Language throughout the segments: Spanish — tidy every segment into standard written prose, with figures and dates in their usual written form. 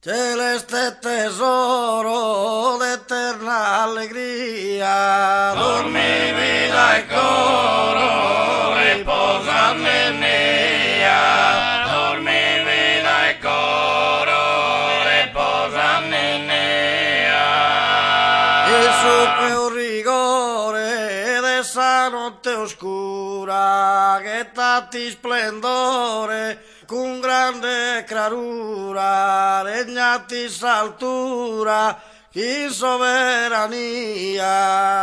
celeste tesoro de eterna alegría. Dormi vida y coro, reposa en ella. Dormi vida y coro, reposa en ella. Il suo rigore d'essa notte oscura, che tatti splendore, con grande clarura, regnati s'altura, chi soverania.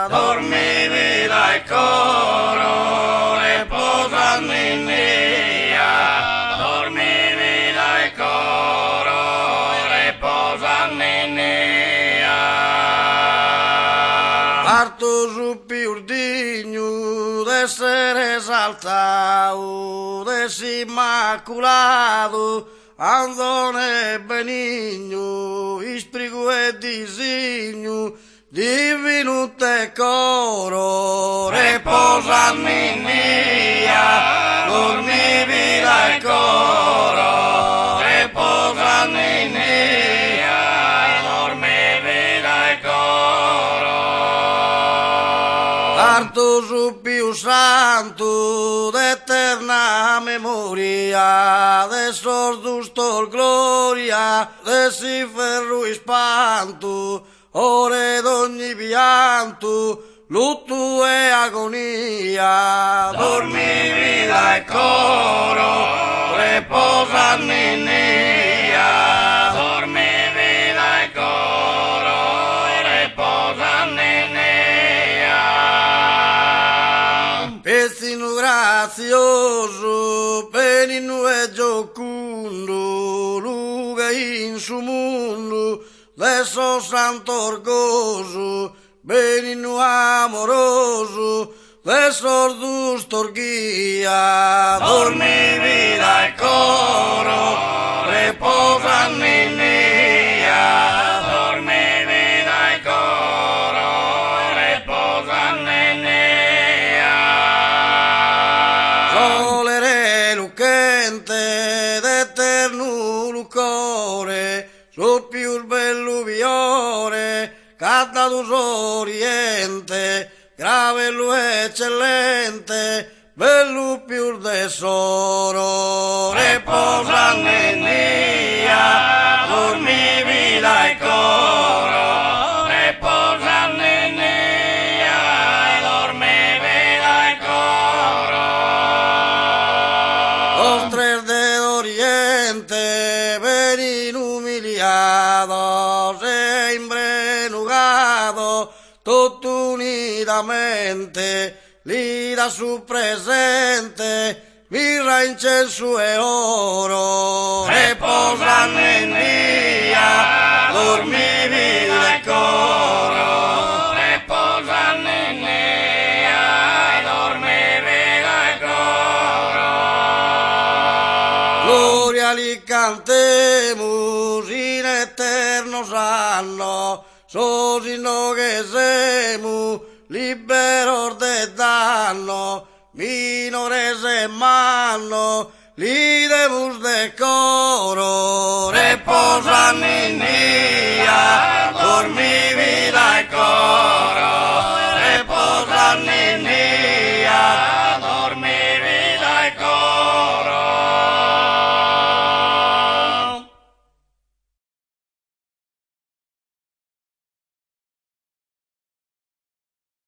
Dormi vida y coro, reposa en ella. Dormi vida y coro, reposa en ella. Parto su più digno d'essere esaltato, desimmaculato, andone benigno, isprigo e disegno, divino te coro, Reposa en ella, dormi vida y coro, reposa en ella, dormi vida y coro. Parto su più santo d'eterna memoria, de sordusto gloria, de si ferro spanto, ore d'ogni pianto, lutto e agonia. Dormi vida y coro, reposa en ella, dormi vida y coro, reposa en ella. Pezino grazioso, benigno e giocundo, luga in su mondo, adesso santo orgoso, benigno amoroso, adesso storghia. Dormi vida y coro, reposa en ella, dormi vida y coro, reposa en ella. Sole relucente d'eterno lucore, sul più bello viore, canta oriente, gravello eccellente, bello più tesoro. Reposa en ella, dormi vida y coro, reposa en ella, dormi vida y coro. Los tres de oriente, ven humiliados e imbrenugados, tutto unitamente, lì da su presente, mirra, incenso e oro. Reposa en ella, dormi vida y coro, reposa en ella, dormi vida y coro. Gloria li cantemos in eterno sanno, sosino che semu liberos de danno, minores e manno, li demus de coro. Reposa en ella,